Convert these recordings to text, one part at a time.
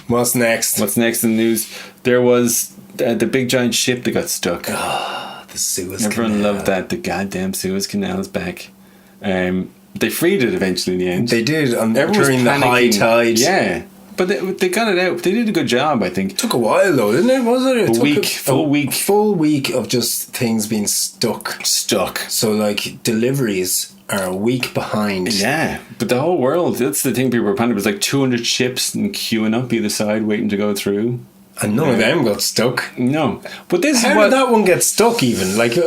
What's next? What's next in the news? There was the big giant ship that got stuck. The Suez Canal. Everyone loved that. The goddamn Suez Canal is back. They freed it eventually in the end. They did Everyone's during the high panicking. tide. Yeah. But they got it out. They did a good job, I think. It took a while though, didn't it? Was it? Full week of just things being stuck. stuck. So like deliveries are a week behind. Yeah, but the whole world, that's the thing people were panicking. It was like 200 ships and queuing up either side waiting to go through. And none of them got stuck. No. But this How is what... did that one get stuck even? Like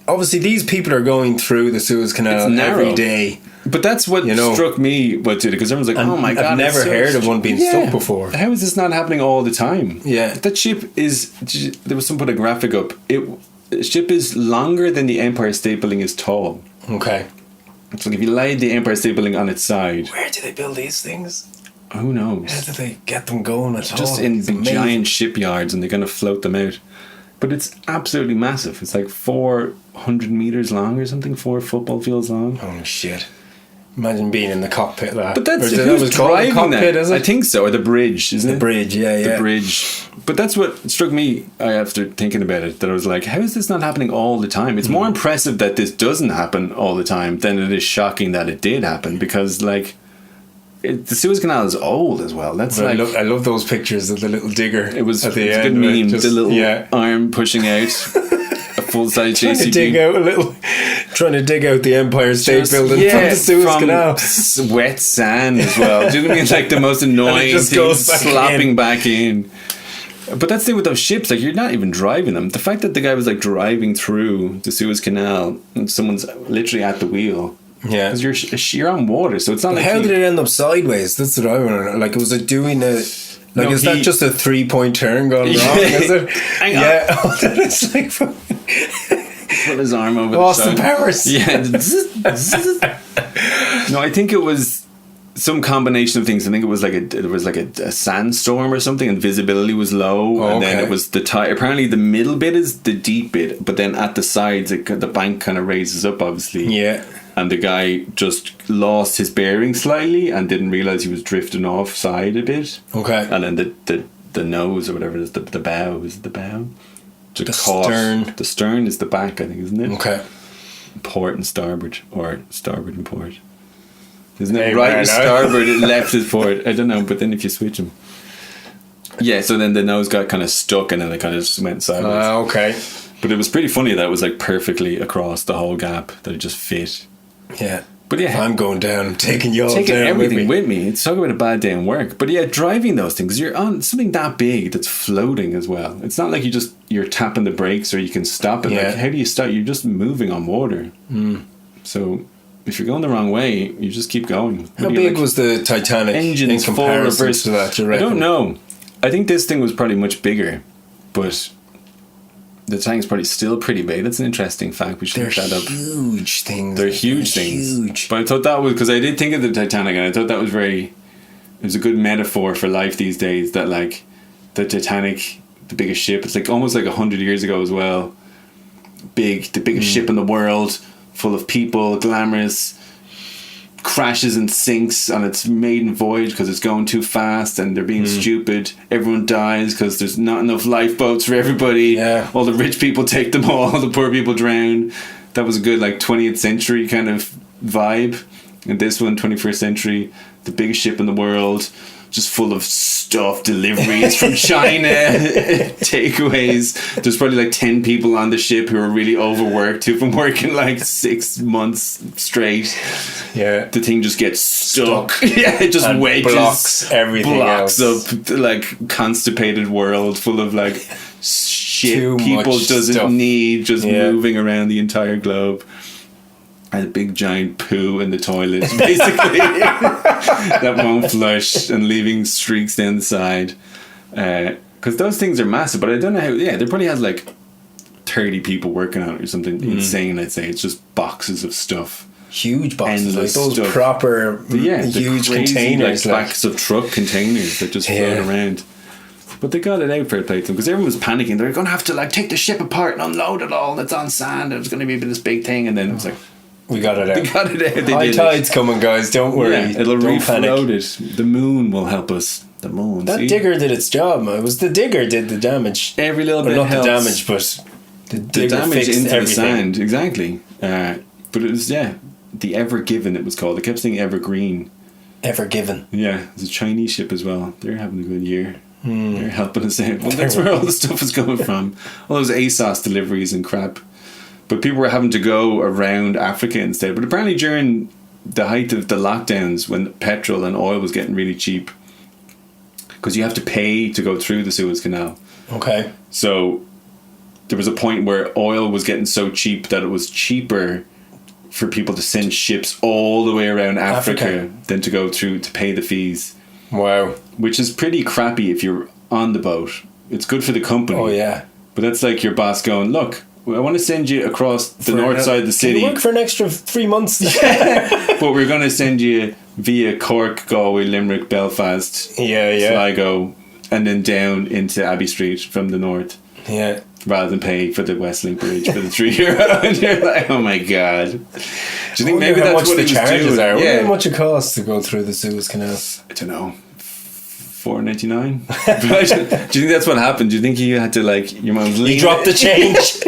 obviously these people are going through the Suez Canal every day. But that's what struck me because everyone's like, oh my God. I've never heard of one being stuck before. How is this not happening all the time? Yeah. That ship is... There was someone put a graphic up. The ship is longer than the Empire State Building is tall. Okay. So if you laid the Empire State Building on its side... Where do they build these things? Who knows? How do they get them going at all? Just in big giant shipyards, and they're going to float them out. But it's absolutely massive. It's like 400 meters long or something, 4 football fields long. Holy shit. Imagine being in the cockpit of that. But that's who's driving cockpit, that? Is it? I think so, or the bridge, isn't it? The bridge, yeah. The bridge. But that's what struck me after thinking about it, that I was like, how is this not happening all the time? It's more impressive that this doesn't happen all the time than it is shocking that it did happen, because like the Suez Canal is old as well. That's but like I love those pictures of the little digger. It was at the a end. good meme. Just, the little arm pushing out a full size trying JCB. Trying to dig out the Empire State Building from the Suez Canal. Wet sand as well. Do you know what I mean? It's like the most annoying thing, slopping back in. But that's the thing with those ships, like you're not even driving them. The fact that the guy was like driving through the Suez Canal and someone's literally at the wheel. Yeah, because you're on water, so it's not like. How did it end up sideways? That's what I want to know. Like, was it doing a? Like, is that just a 3-point turn gone wrong? Is it? Hang on. Yeah, it's like. Put his arm over Austin Powers. Yeah. No, I think it was some combination of things. I think it was like a sandstorm or something, and visibility was low, and then it was the tide. Apparently, the middle bit is the deep bit, but then at the sides, the bank kind of raises up, obviously. Yeah. And the guy just lost his bearing slightly and didn't realize he was drifting off side a bit. Okay. And then the nose or whatever it is, the bow is the bow. The stern. The stern is the back, I think, isn't it? Okay. Port and starboard, or starboard and port. Isn't it? Right is starboard and left is port. I don't know, but then if you switch them. Yeah, so then the nose got kind of stuck and then it kind of just went sideways. Okay. But it was pretty funny that it was like perfectly across the whole gap, that it just fit. Yeah. But yeah, if I'm going down, I'm taking you all taking down everything with me. It's talking about a bad day in work. But yeah, driving those things, you're on something that big that's floating as well. It's not like you're tapping the brakes or you can stop it. Yeah. Like, how do you stop? You're just moving on water. So if you're going the wrong way, you just keep going. How big was the Titanic engines in full comparison reverse to that? I don't know. I think this thing was probably much bigger, but the tank's probably still pretty big. That's an interesting fact. We should look that up. Huge things. They're huge things. But I thought that was, because I did think of the Titanic, and I thought that was it was a good metaphor for life these days, that like the Titanic, the biggest ship, it's like almost like 100 years ago as well. The biggest ship in the world, full of people, glamorous, crashes and sinks on its maiden voyage because it's going too fast and they're being stupid. Everyone dies because there's not enough lifeboats for everybody. All the rich people take them all the poor people drown. That was a good like 20th century kind of vibe. And this one, 21st century, the biggest ship in the world, just full of stuff, deliveries from China, takeaways. There's probably like 10 people on the ship who are really overworked, who've been working like 6 months straight. Yeah. The thing just gets stuck. Yeah, it just and wedges. Blocks everything blocks else. Up, like, constipated world full of like shit Too people much doesn't stuff. need, just moving around the entire globe. And a big giant poo in the toilet, basically, that won't flush and leaving streaks down the side. Because those things are massive, but I don't know how. Yeah, there probably has like 30 people working on it or something insane. I'd say it's just boxes of stuff, huge boxes, endless like those stuff. proper, crazy, huge containers, like backs of truck containers that just float around. But they got it out for a play because everyone was panicking. They're going to have to like take the ship apart and unload it all. It's on sand. It's going to be this big thing, and then it was like. We got it out. They got it out. They High did tide's coming, guys. Don't worry. Yeah, it'll Don't refloat it. The moon will help us. the moon. That digger did its job, man. It was the digger did the damage. Every little bit not helps. the damage, but the damage into everything. the sand. Exactly. But it was, the Ever Given, it was called. I kept saying Evergreen. Ever Given. Yeah, it's a Chinese ship as well. They're having a good year. They're helping us out. Well, that's where all the stuff is coming from. All those ASOS deliveries and crap. But people were having to go around Africa instead. But apparently during the height of the lockdowns, when petrol and oil was getting really cheap, because you have to pay to go through the Suez Canal. Okay. So there was a point where oil was getting so cheap that it was cheaper for people to send ships all the way around Africa than to go through to pay the fees. Wow. Which is pretty crappy if you're on the boat. It's good for the company. Oh, yeah. But that's like your boss going, look, I want to send you across the north side of the city. Can you work for an extra 3 months? But we're going to send you via Cork, Galway, Limerick, Belfast, Sligo, and then down into Abbey Street from the north. Yeah. Rather than pay for the Westlink Bridge for the €3. And you're like, oh my God. Do you think maybe that's what the charges are? Yeah. How much it costs to go through the Suez Canal? I don't know. $4.99. Do you think that's what happened? Do you think you had to your mom's lean? You dropped the change,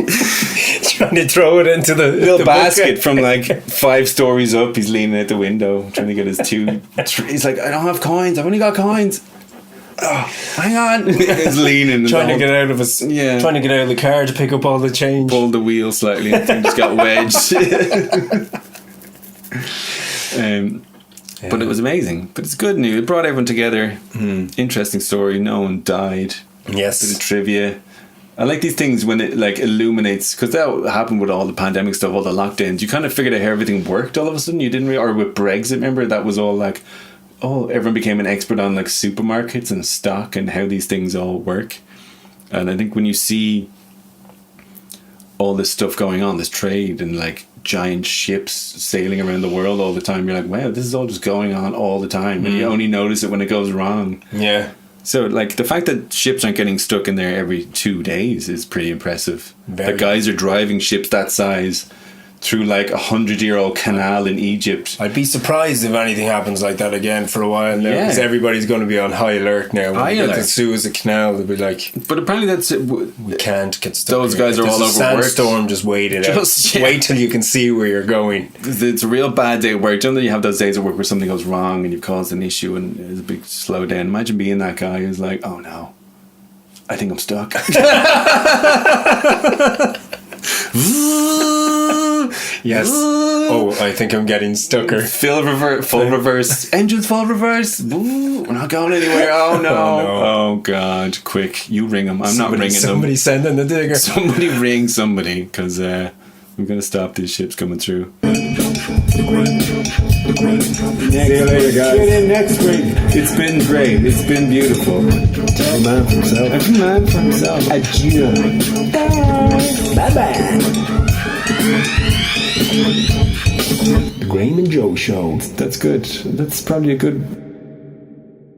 trying to throw it into the little basket from 5 stories up. He's leaning out the window trying to get his he's like, I don't have coins. I've only got coins. Oh, hang on. He's leaning, trying to get out of trying to get out of the car to pick up all the change. Pulled the wheel slightly and thing just got wedged. But it was amazing. But it's good news. It brought everyone together. Interesting story. No one died. Yes. Bit of trivia. I like these things when it illuminates, because that happened with all the pandemic stuff, all the lockdowns. You kind of figured out how everything worked all of a sudden. You didn't or with Brexit, remember, that was all everyone became an expert on supermarkets and stock and how these things all work. And I think when you see all this stuff going on, this trade and giant ships sailing around the world all the time, you're like, wow, this is all just going on all the time. And you only notice it when it goes wrong. Yeah. So the fact that ships aren't getting stuck in there every 2 days is pretty impressive. The guys are driving ships that size through 100-year-old canal in Egypt. I'd be surprised if anything happens like that again for a while now, because everybody's going to be on high alert now. When we get the Suez Canal, they'll be like, but apparently that's it. We can't get stuck. Those guys are all overworked. Sandstorm, just wait it out. Wait till you can see where you're going. It's a real bad day at work. Don't you have those days at work where something goes wrong and you've caused an issue and there's a big slowdown? Imagine being that guy who's like, oh no, I think I'm stuck. Yes. Oh, I think I'm getting stucker. Full reverse. Engines full reverse. Ooh, we're not going anywhere. Oh no. Oh God. Quick. You ring them. I'm not ringing them. Somebody sending the digger. Somebody ring somebody, because we're going to stop these ships coming through. See you later, guys. Tune in next week. It's been great. It's been beautiful. Tell a man for himself. Every man for himself. Adieu. Bye-bye. The Graeme and Joe Show. That's good. That's probably a good